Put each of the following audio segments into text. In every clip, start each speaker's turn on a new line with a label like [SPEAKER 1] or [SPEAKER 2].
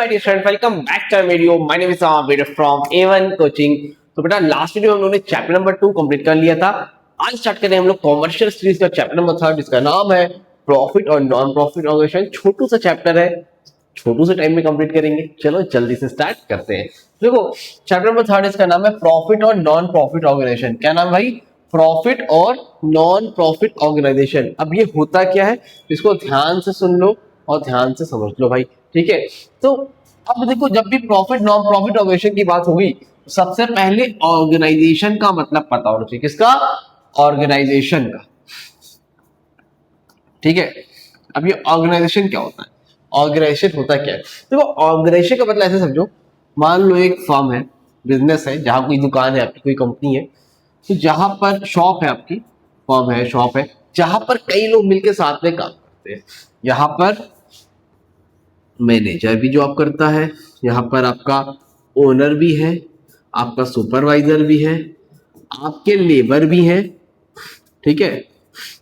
[SPEAKER 1] my dear friends, welcome back to our video. My name is Abid from A1 Coaching. तो बेटा last video में हम लोगों ने चैप्टर नंबर 2 कंप्लीट कर लिया था। आज स्टार्ट करें हम लोग कॉमर्शियल सीरीज का चैप्टर नंबर 3 जिसका नाम है प्रॉफिट और नॉन प्रॉफिट ऑर्गेनाइजेशन। छोटू सा चैप्टर है, छोटू से टाइम में कंप्लीट करेंगे। चलो जल्दी से स्टार्ट करते हैं। देखो चैप्टर नंबर 3 इसका नाम है प्रॉफिट और नॉन प्रॉफिट ऑर्गेनाइजेशन। क्या नाम भाई? प्रॉफिट और नॉन प्रॉफिट ऑर्गेनाइजेशन। अब ये होता क्या है, इसको ध्यान से सुन लो और ध्यान से समझ लो भाई, ठीक है। तो अब देखो, जब भी प्रॉफिट नॉन प्रॉफिट ऑर्गेनाइजेशन की बात होगी, सबसे पहले ऑर्गेनाइजेशन का मतलब पता होना चाहिए। किसका? ऑर्गेनाइजेशन का, ठीक है। अब ये ऑर्गेनाइजेशन क्या होता है? ऑर्गेनाइजेशन होता क्या है? देखो ऑर्गेनाइजेशन का मतलब ऐसे समझो, मान लो एक फर्म है, बिजनेस है, जहां कोई दुकान है आपकी, कोई कंपनी है, तो जहां पर शॉप है आपकी, फर्म है, शॉप है, जहां पर कई लोग मिलकर साथ में काम करते हैं। यहाँ पर मैनेजर भी जॉब करता है, यहाँ पर आपका ओनर भी है, आपका सुपरवाइजर भी है, आपके लेबर भी है, ठीक है।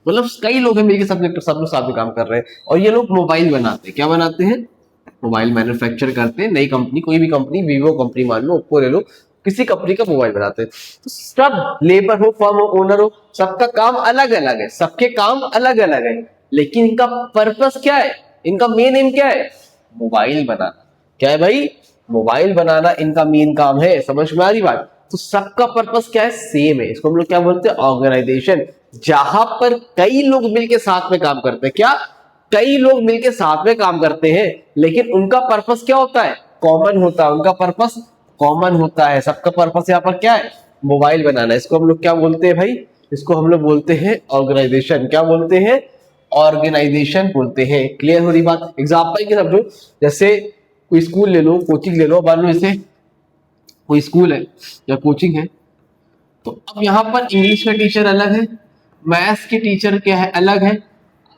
[SPEAKER 1] मतलब कई लोग हैं मिलकर सब लोग साथ में काम कर रहे हैं। और ये लोग मोबाइल बनाते हैं। क्या बनाते हैं? मोबाइल मैन्युफैक्चर करते हैं। नई कंपनी, कोई भी कंपनी, वीवो कंपनी मान लो, ओप्पो ले लो, किसी कंपनी का मोबाइल बनाते हैं। तो सब लेबर हो, फर्म हो, ओनर हो, सबका काम अलग अलग है, सबके काम अलग अलग है, लेकिन इनका पर्पस क्या है? इनका मेन एम क्या है? मोबाइल बनाना। क्या है भाई? मोबाइल बनाना इनका मेन काम है। समझ में आ रही बात? तो सबका पर्पस क्या है? सेम है। इसको हम लोग क्या बोलते हैं? ऑर्गेनाइजेशन। जहां पर कई लोग मिलकर साथ में काम करते हैं। क्या? कई लोग मिलकर साथ में काम करते हैं, लेकिन उनका पर्पस क्या होता है? कॉमन होता है। उनका पर्पस कॉमन होता है। सबका पर्पस यहाँ पर क्या है? मोबाइल बनाना। इसको हम लोग क्या बोलते हैं भाई? इसको हम लोग बोलते हैं ऑर्गेनाइजेशन। क्या बोलते हैं? ऑर्गेनाइजेशन बोलते हैं। क्लियर हो रही बात? एग्जाम्पल की समझो, जैसे कोई स्कूल ले लो, कोचिंग ले लो। मान लो जैसे कोई स्कूल है या कोचिंग है, तो अब यहाँ पर इंग्लिश का टीचर अलग है, मैथ्स के टीचर क्या है अलग है,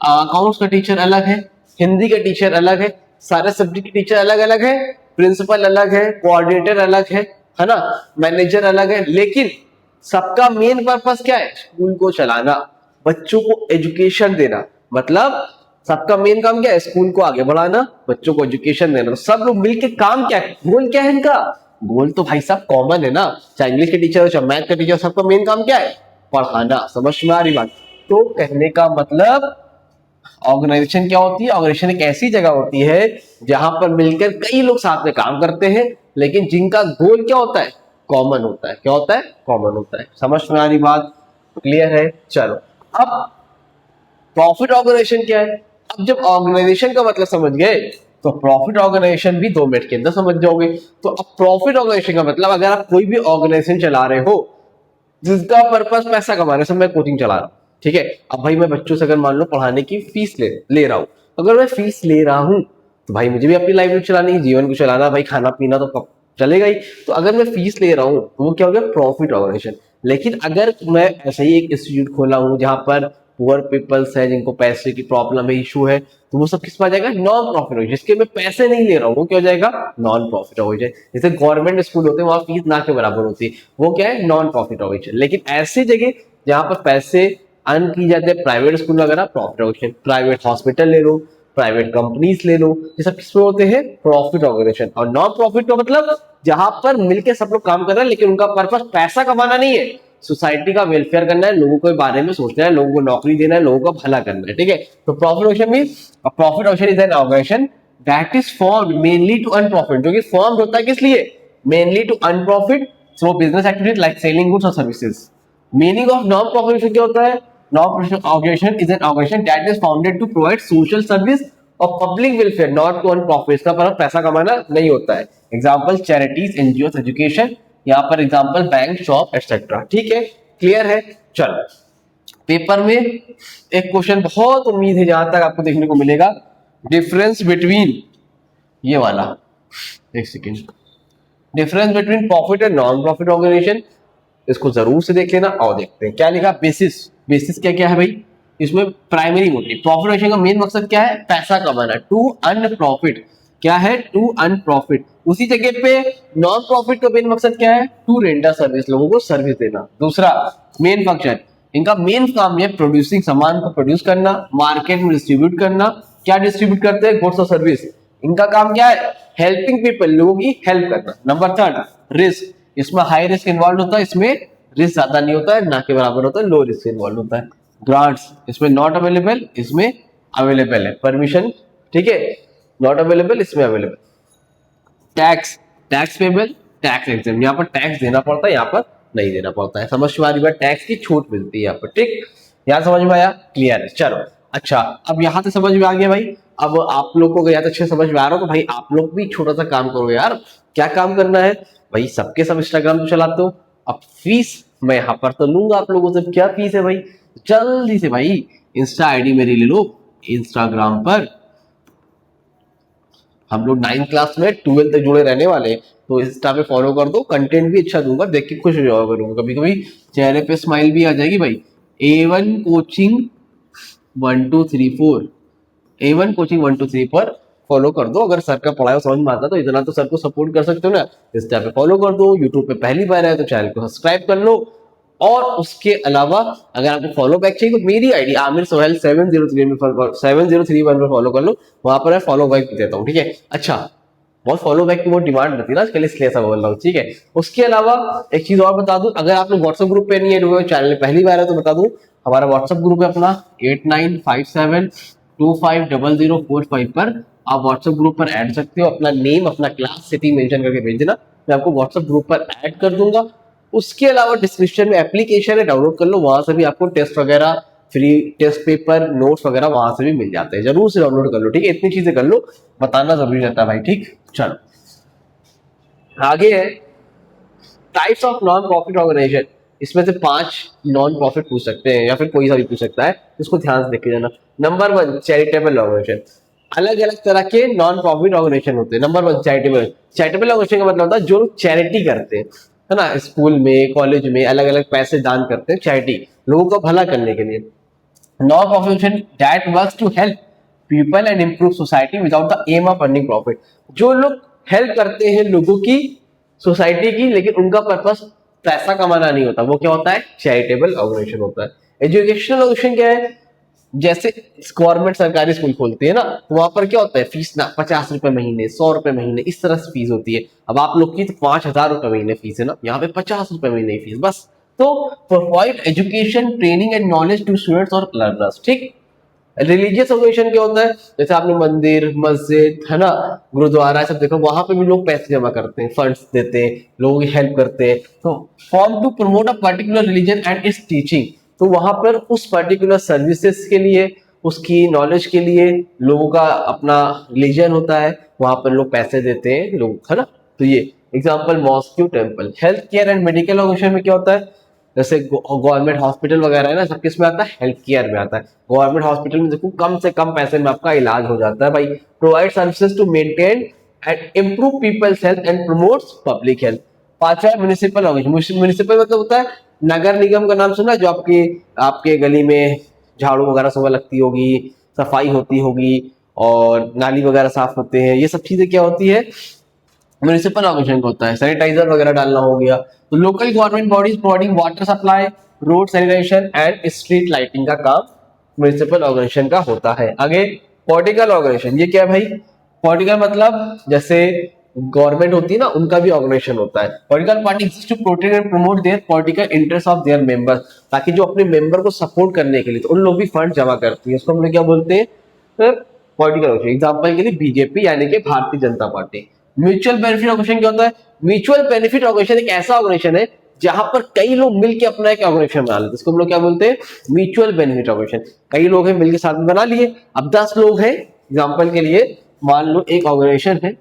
[SPEAKER 1] अकाउंट्स का टीचर अलग है, हिंदी का टीचर अलग है, सारे सब्जेक्ट के टीचर अलग अलग है, प्रिंसिपल अलग है, कोऑर्डिनेटर अलग है ना, मैनेजर अलग है, लेकिन सबका मेन पर्पस क्या है? स्कूल को चलाना, बच्चों को एजुकेशन देना। मतलब सबका मेन काम क्या है? स्कूल को आगे बढ़ाना, बच्चों को एजुकेशन देना। सब लोग मिलकर काम क्या है? गोल क्या है इनका? गोल तो भाई साहब कॉमन है ना, चाहे इंग्लिश के टीचर हो, चाहे मैथ का टीचर, सबका मेन काम क्या है? पढ़ाना। समझ में आ रही बात? तो कहने का मतलब ऑर्गेनाइजेशन क्या होती है? ऑर्गेनाइजेशन एक ऐसी जगह होती है जहां पर मिलकर कई लोग साथ में काम करते हैं, लेकिन जिनका गोल क्या होता है? कॉमन होता है। क्या होता है? कॉमन होता है। समझ में आ रही बात? क्लियर है? चलो अब प्रॉफिट ऑर्गेनाइजेशन क्या है? अब जब ऑर्गेनाइजेशन का मतलब समझ गए, तो प्रॉफिट ऑर्गेनाइजेशन भी 2 मिनट के अंदर समझ जाओगे। तो अब प्रॉफिट ऑर्गेनाइजेशन का मतलब, अगर आप कोई भी ऑर्गेनाइजेशन चला रहे हो जिसका पर्पस पैसा कमाने से, मैं कोचिंग चला रहा हूं, ठीक है। अब भाई मैं बच्चों से अगर मान लो पढ़ाने की फीस ले रहा हूं, अगर मैं फीस ले रहा हूं तो भाई मुझे भी अपनी लाइफ चलानी है, जीवन को चलाना, भाई खाना पीना तो कब चलेगा ही। तो अगर मैं फीस ले रहा हूं तो वो क्या हो गया? Profit organisation. लेकिन अगर मैं ऐसे ही एक इंस्टीट्यूट खोला हूं जहां पर पुअर पीपल्स है, जिनको पैसे की प्रॉब्लम है, इशू है, तो वो सब किस में आ जाएगा? नॉन प्रॉफिट हो। जिसके मैं पैसे नहीं ले रहा हूँ वो क्या हो जाएगा? नॉन प्रॉफिट हो जाए। जैसे गवर्नमेंट स्कूल होते हैं, वहां फीस ना के बराबर होती है, वो क्या है? नॉन प्रॉफिट हो। लेकिन ऐसी जगह जहां पर पैसे अर्न की जाते हैं, प्राइवेट स्कूल वगैरह, प्रॉफिट ऑर्गेनाइजेशन। प्राइवेट हॉस्पिटल ले लो, प्राइवेट कंपनीज ले लो, ये सब किसमें होते हैं? Profit organisation. और नॉन प्रॉफिट का मतलब जहां पर मिलकर सब लोग काम कर रहे हैं, लेकिन उनका पर्पस पैसा कमाना नहीं है, सोसाइटी का वेलफेयर करना है, लोगों के बारे में सोचना है, लोगों को नौकरी देना है, लोगों का भला करना है, ठीक है। तो profit organisation means profit organisation is an organisation that is formed mainly to earn profit. जो कि फॉर्म्ड होता है किस लिए? Mainly to earn profit through business activities like selling goods और services. Meaning of non profit क्या होता है? Non profit organisation is an organisation that is founded to provide social service और public welfare, not to earn profit. इसका मतलब पैसा कमाना नहीं होता है। एग्जांपल चैरिटीज, एनजीओ, एजुकेशन, यहाँ पर एग्जांपल बैंक, शॉप एटसेट्रा, ठीक है। क्लियर है? चलो पेपर में एक क्वेश्चन बहुत उम्मीद है जहां तक आपको देखने को मिलेगा, डिफरेंस बिटवीन ये वाला, एक second, difference between profit and non profit organisation. इसको जरूर से देख लेना। और देखते हैं क्या लिखा। बेसिस, बेसिस क्या क्या है भाई? इसमें प्राइमरी मोटिव, प्रॉफिट ऑर्गेनाइजेशन का मेन मकसद क्या है? पैसा कमाना, टू अर्न प्रॉफिट। क्या है? To earn profit. उसी जगह पे नॉन प्रॉफिट का मेन मकसद क्या है? टू रेंडर सर्विस, लोगों को सर्विस देना। दूसरा मेन फंक्शन, इनका मेन काम है प्रोड्यूसिंग, सामान को प्रोड्यूस करना, मार्केट में डिस्ट्रीब्यूट करना। क्या डिस्ट्रीब्यूट करते हैं? गुड्स और सर्विस। इनका काम क्या है? हेल्पिंग पीपल, लोगों की हेल्प करना। नंबर थर्ड, रिस्क, इसमें हाई रिस्क इन्वॉल्व होता है, इसमें रिस्क ज्यादा नहीं होता है, ना के बराबर होता है, लो रिस्क इन्वॉल्व होता है। ग्रांट्स, इसमें नॉट अवेलेबल, इसमें अवेलेबल है। परमिशन, ठीक है, नॉट अवेलेबल, इसमें available. Tax, tax payable, tax exam, यहाँ पर टैक्स देना पड़ता है, यहाँ पर नहीं देना पड़ता है। समझ में आ रही बात? टैक्स की छूट मिलती है यहाँ पर, ठीक। यहाँ समझ में आया? क्लियर है, चलो। अच्छा, अब यहाँ से समझ में आ गया भाई। अब आप लोग को यहाँ तक अच्छे समझ में आ रहा हो तो भाई आप लोग भी छोटा सा काम करो यार। क्या काम करना है भाई? सबके सब इंस्टाग्राम तो चलाते हो, अब फीस मैं यहाँ पर तो लूंगा आप लोगों से। क्या फीस है भाई? जल्दी से भाई इंस्टा आईडी मेरी ले लो। इंस्टाग्राम पर हम लोग 9th क्लास में 12th तक जुड़े रहने वाले हैं, तो इंस्टा पे फॉलो कर दो। कंटेंट भी अच्छा दूंगा, देख के खुश हो जाओ करूंगा, कभी कभी चेहरे पे स्माइल भी आ जाएगी भाई। A1 कोचिंग 1234, A1 कोचिंग 123 पर फॉलो कर दो। अगर सर का पढ़ाया समझ में आता है तो इतना तो सर को सपोर्ट कर सकते हो ना, इंस्टा पे फॉलो कर दो। यूट्यूब पे पहली बार आए तो चैनल को सब्सक्राइब कर लो। और उसके अलावा अगर आपको फॉलो बैक चाहिए तो मेरी आईडी आमिर सोहेल 703 पर फॉलो कर लो, वहां पर मैं फॉलो बैक देता हूँ, ठीक है। अच्छा, बहुत फॉलो बैक की बहुत डिमांड रहती है ना आजकल, इसलिए ऐसा बोल रहा हूँ, ठीक है। उसके अलावा एक चीज और बता दूं, अगर आप लोग व्हाट्सएप ग्रुप पे नहीं एड हुए, चैनल में पहली बार है तो बता दूं, हमारा व्हाट्सएप ग्रुप है अपना 8957250045 पर। आप व्हाट्सएप ग्रुप पर ऐड सकते हो, अपना नेम, अपना क्लास, सिटी मेंशन करके भेज देना, मैं आपको व्हाट्सएप ग्रुप पर ऐड कर दूंगा। उसके अलावा डिस्क्रिप्शन में एप्लीकेशन है, डाउनलोड कर लो, वहां से भी आपको टेस्ट वगैरह, फ्री टेस्ट पेपर, नोट्स वगैरह वहां से भी मिल जाते हैं, जरूर से डाउनलोड कर लो, ठीक है। इतनी चीजें कर लो, बताना जरूरी रहता है भाई, ठीक। चलो आगे है types of non profit organisation. इसमें से 5 नॉन प्रॉफिट पूछ सकते हैं या फिर कोई सा भी पूछ सकता है, इसको ध्यान से देख के जाना। Number 1, charitable organisation. अलग अलग तरह के नॉन प्रॉफिट ऑर्गेनाइजेशन होते हैं। Number 1, charitable. चैरिटेबल ऑर्गेनाइजेशन का मतलब होता है जो लोग चैरिटी करते हैं, है ना, स्कूल में, कॉलेज में अलग अलग पैसे दान करते हैं, चैरिटी, लोगों का भला करने के लिए। Non profit organisation that works to help people and improve society without the aim of earning profit. जो लोग हेल्प करते हैं लोगों की, सोसाइटी की, लेकिन उनका पर्पस पैसा कमाना नहीं होता, वो क्या होता है? चैरिटेबल ऑर्गेनाइजेशन होता है। एजुकेशनल ऑर्गेनाइजेशन क्या है? जैसे गवर्नमेंट सरकारी स्कूल खोलती है ना, तो वहां पर क्या होता है? फीस ना 50 रुपए महीने, 100 रुपए महीने, इस तरह से फीस होती है। अब आप लोग की तो 5000 रुपए महीने फीस है ना, यहाँ पे 50 रुपए महीने फीस बस। तो provide education, training and knowledge to students और लर्नर्स, ठीक। रिलीजियस ऑर्गेनाइजेशन क्या होता है? जैसे आपने मंदिर, मस्जिद, है ना, गुरुद्वारा, सब देखो, वहां पे भी लोग पैसे जमा करते हैं, फंड्स देते हैं, लोगों की हेल्प करते हैं। तो form to promote a particular religion and its teaching, तो वहां पर उस पर्टिकुलर सर्विसेज के लिए, उसकी नॉलेज के लिए लोगों का अपना रिलीजन होता है, वहां पर लोग पैसे देते हैं लोग, है ना। तो ये example mosque, temple. Health care and medical organisation में क्या होता है? जैसे गवर्नमेंट हॉस्पिटल वगैरह है ना, सब किस में आता है? हेल्थ केयर में आता है। गवर्नमेंट हॉस्पिटल में देखो कम से कम पैसे में आपका इलाज हो जाता है भाई। Provide services to maintain and improve people's health and promotes public health. पांचवा म्युनिसिपल ऑर्गेनाइजेशन। म्युनिसिपल मतलब होता है नगर निगम का नाम सुना, जो आपके आपके गली में झाड़ू वगैरह सुबह लगती होगी, सफाई होती होगी, और नाली वगैरह साफ होते हैं, ये सब चीजें क्या होती है? म्युनिसिपल ऑर्गेनाइजेशन होता है। सैनिटाइजर वगैरह डालना हो गया। तो local government bodies providing water supply, road sanitation and street lighting का काम म्युनिसिपल ऑर्गेनाइजेशन का होता है। आगे पॉलिटिकल ऑर्गेनाइजेशन, ये क्या है भाई? पॉलिटिकल मतलब जैसे गवर्नमेंट होती है ना, उनका भी ऑर्गेनाइजेशन होता है। Political party exist to protect and promote their political interest of their members, ताकि जो अपने मेंबर को सपोर्ट करने के लिए, तो उन लोग भी फंड जमा करती है, उसको हम लोग क्या बोलते हैं? Political organisation. एग्जांपल के लिए बीजेपी यानी कि Bharatiya Janata party. Mutual benefit organisation क्या होता है? म्यूचुअल बेनिफिट ऑर्गेनाइजेशन एक ऐसा ऑर्गेनाइजेशन है जहां पर कई लोग मिलकर अपना एक ऑर्गेनाइजेशन बना लेते हैं, इसको हम लोग क्या बोलते हैं? Mutual benefit organisation. कई लोग हैं मिलकर साथ में बना लिए, अब 10 लोग हैं एग्जांपल के लिए, मान लो एक ऑर्गेनाइजेशन है,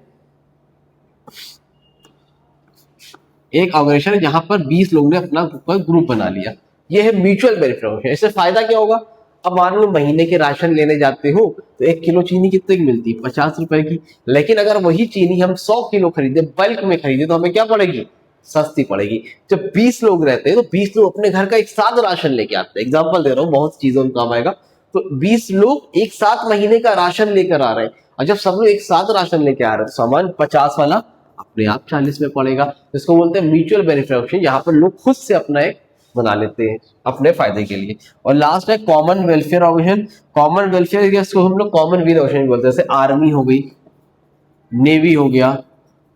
[SPEAKER 1] जहां पर 20 लोगों ने अपना ग्रुप बना लिया, ये है म्यूचुअल बेनिफिट ऑर्गेनाइजेशन। इससे फायदा क्या होगा? अब मान लो महीने के राशन लेने जाते हो तो 1 किलो चीनी कितने की मिलती है? 50 रुपए की। लेकिन अगर वही चीनी हम 100 किलो खरीदे, बल्क में खरीदे, तो हमें क्या पड़ेगी? सस्ती पड़ेगी। जब 20 लोग रहते हैं तो 20 लोग अपने घर का एक साथ राशन लेके आते हैं, एग्जाम्पल दे रहा हूँ, बहुत चीजों में काम आएगा। तो 20 लोग एक साथ महीने का राशन लेकर आ रहे हैं, और जब सब लोग एक साथ राशन लेके आ रहे हैं तो सामान 50 वाला अपने आप 40 में पड़ेगा। इसको बोलते हैं म्यूचुअल बेनिफिट ऑर्गेनाइजेशन, यहाँ पर लोग खुद से अपना एक बना लेते हैं अपने फायदे के लिए। और लास्ट है common welfare organisation. Common welfare, इसको हम लोग कॉमन वेल ऑर्गेनाइजेशन बोलते हैं। जैसे आर्मी हो गई, नेवी हो गया,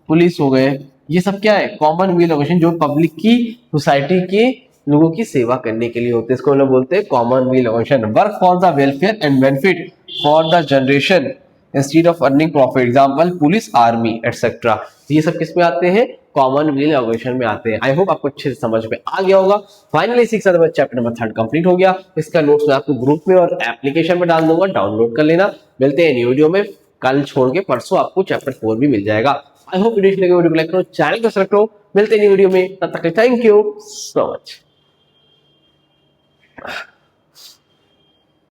[SPEAKER 1] पुलिस हो गए, ये सब क्या है, कॉमन वेल ऑर्गेनाइजेशन, जो पब्लिक की, सोसाइटी के लोगों की सेवा करने के लिए होते हैं। इसको हम लोग बोलते हैं common well organisation. Work for the welfare and benefit for the generation instead of earning profit, example police, army etcetera. ये सब किस में आते हैं, कॉमन वेल ऑर्गेनाइजेशन में आते हैं। आई होप आपको अच्छे से समझ में आ गया होगा। फाइनली इसी के साथ चैप्टर नंबर 3 कंप्लीट हो गया। इसका नोट्स मैं आपको ग्रुप में और एप्लीकेशन में डाल दूंगा, डाउनलोड कर लेना। मिलते हैं न्यू वीडियो में, कल छोड़ के परसों आपको चैप्टर 4 भी मिल जाएगा। आई होप वीडियो लगे, वीडियो को लाइक करो, चैनल को सब्सक्राइब करो। मिलते हैं न्यू वीडियो में, तब तक थैंक यू सो मच।